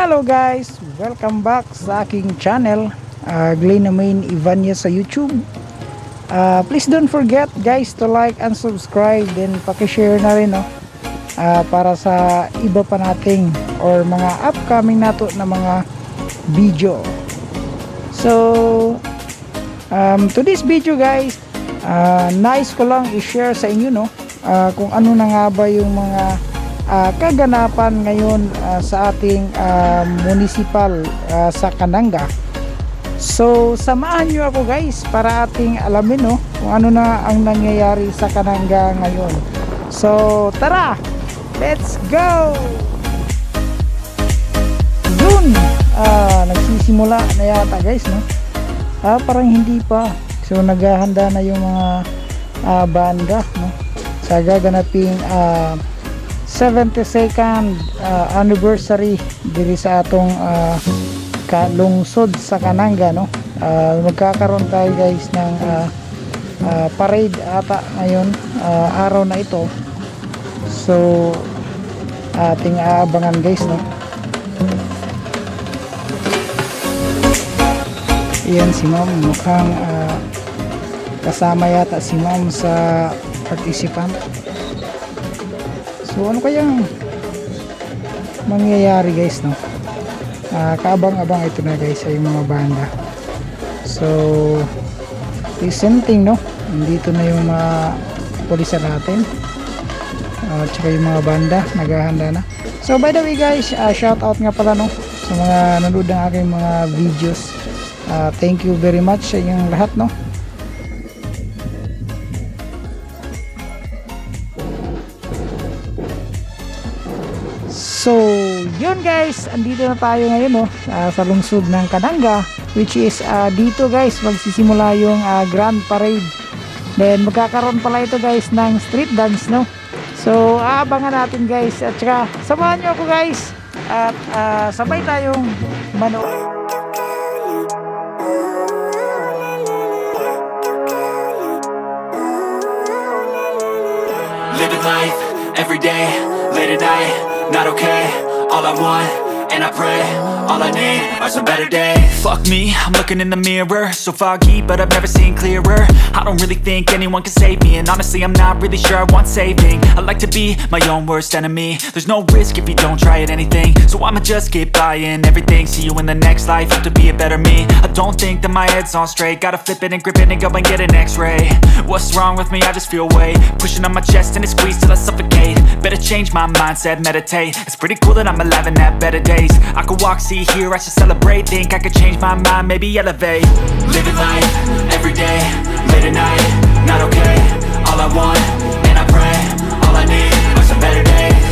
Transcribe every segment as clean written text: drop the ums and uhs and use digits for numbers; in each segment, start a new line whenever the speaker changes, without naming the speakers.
Hello guys! Welcome back sa aking channel, Glenamain Ivania sa YouTube. Please don't forget guys to like and subscribe, then pakishare na rin para sa iba pa nating or mga upcoming nato na mga video. So today's video guys, nice ko lang i-share sa inyo kung ano na nga ba yung mga kaganapan ngayon sa ating municipal sa Cananga. So samahan nyo ako guys para ating alamin kung ano na ang nangyayari sa Cananga ngayon. So tara, let's go! Yun, nagsisimula na yata guys parang hindi pa. So naghahanda na yung mga banda sa gaganaping 72nd anniversary diri sa atong kalungsod sa Cananga. Magkakaroon tayo guys ng parade ata ngayon, araw na ito. So ating aabangan guys Iyan si ma'am, mukhang kasama yata si ma'am sa participant. So ano kayang mangyayari guys kaabang-abang ito na guys ay mga banda. So presenting nandito na yung mga pulisan natin at saka yung mga banda naghahanda na. So by the way guys, shout out nga pala sa mga nanood ng aking mga videos. Thank you very much sa inyong lahat So yun guys, andito na tayo ngayon sa lungsod ng Cananga, which is dito guys magsisimula yung grand parade. Then magkakaroon pala ito guys ng street dance So aabangan natin guys, at saka samahan nyo ako guys at sabay tayong manood.
Living life, every day, late at night, not okay. All I want, and I pray, all I need are some better days. Fuck me, I'm looking in the mirror, so foggy, but I've never seen clearer. I don't really think anyone can save me, and honestly I'm not really sure I want saving. I like to be my own worst enemy. There's no risk if you don't try at anything, so I'ma just keep buying everything. See you in the next life, have to be a better me. I don't think that my head's on straight, gotta flip it and grip it and go and get an x-ray. What's wrong with me? I just feel weight pushing on my chest and it squeezes till I suffocate. Better change my mindset, meditate. It's pretty cool that I'm alive and have better days. I could walk, see, hear, I should celebrate. Think I could change my mind, maybe elevate. Living life, every day, late at night, not okay. All I want, and I pray, all I need are some better days.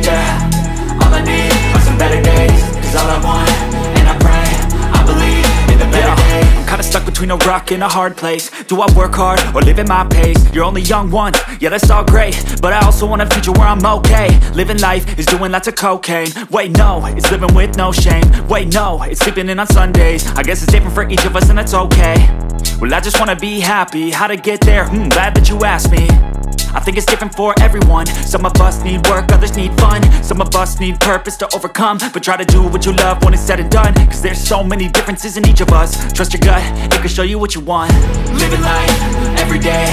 Yeah, all I need are some better days. Cause all I want, and I pray, I believe in the better days. I'm kinda stuck between a rock and a hard place. Do I work hard or live at my pace? You're only young once, yeah that's all great, but I also want a future where I'm okay. Living life is doing lots of cocaine. Wait no, it's living with no shame. Wait no, it's sleeping in on Sundays. I guess it's different for each of us and that's okay. Well I just wanna be happy, how to get there? Glad that you asked me. I think it's different for everyone. Some of us need work, others need fun. Some of us need purpose to overcome. But try to do what you love when it's said and done. Cause there's so many differences in each of us. Trust your gut, it can show you what you want. Living life, every day,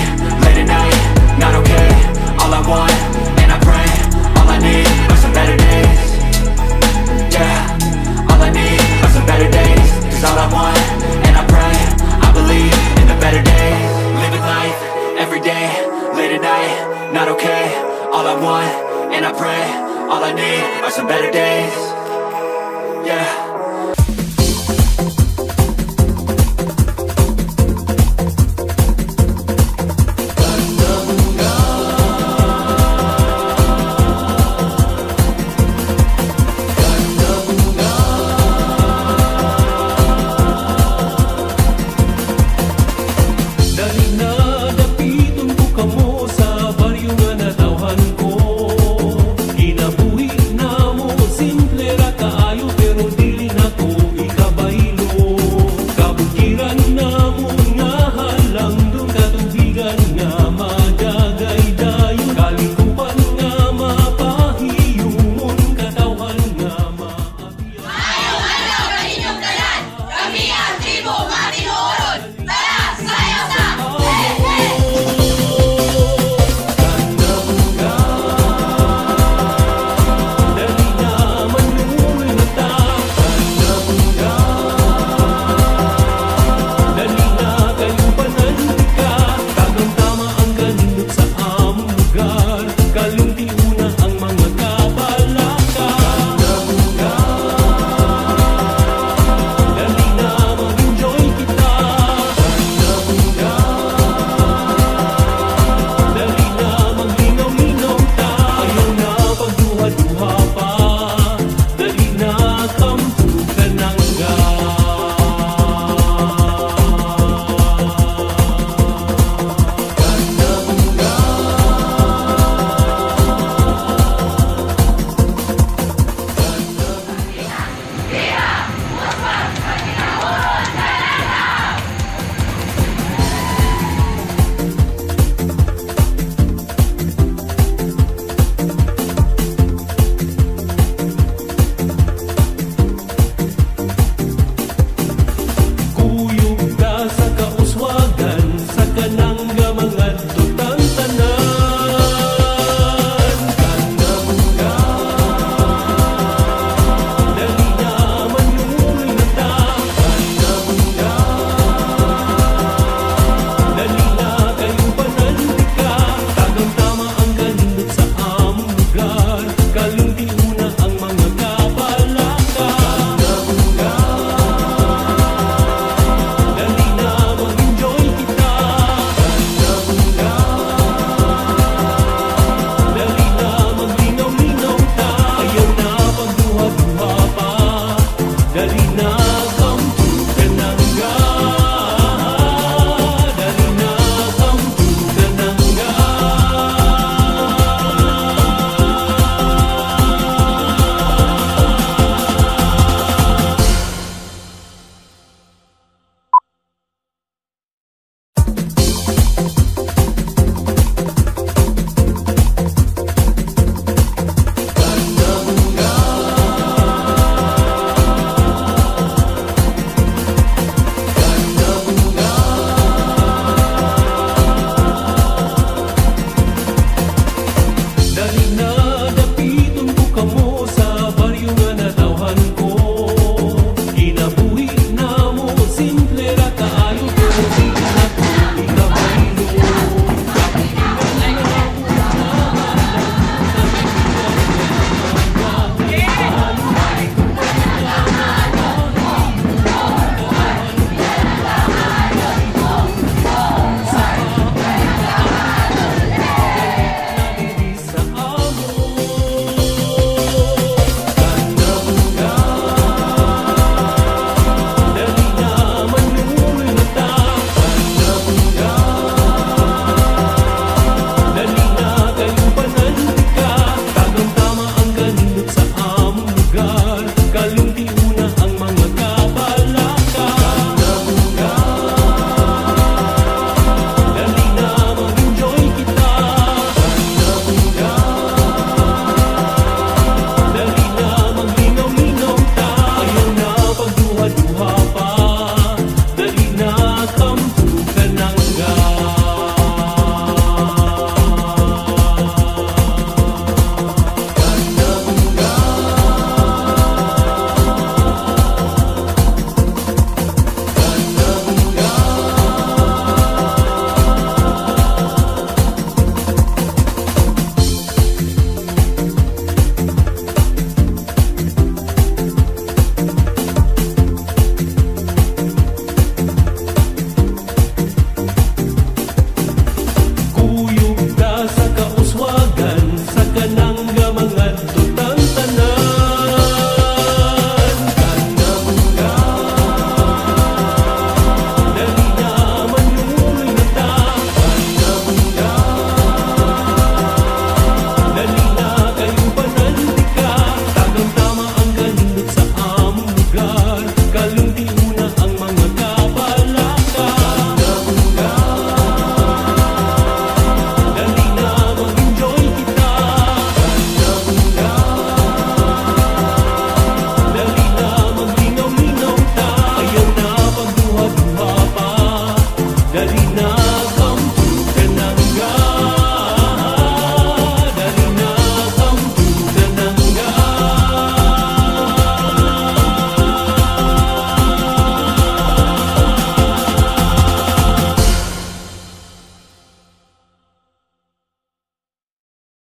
late at night, not okay. All I want, and I pray, all I need are some better days. Yeah, all I need are some better days. Cause all I want, and I pray, I believe in the better days. Living life, every day, late at night, not okay. All I want, and I pray, all I need are some better days. Yeah.
Kinabuhi na mo, simple ra kaayo pero dili na ko nga mga tuta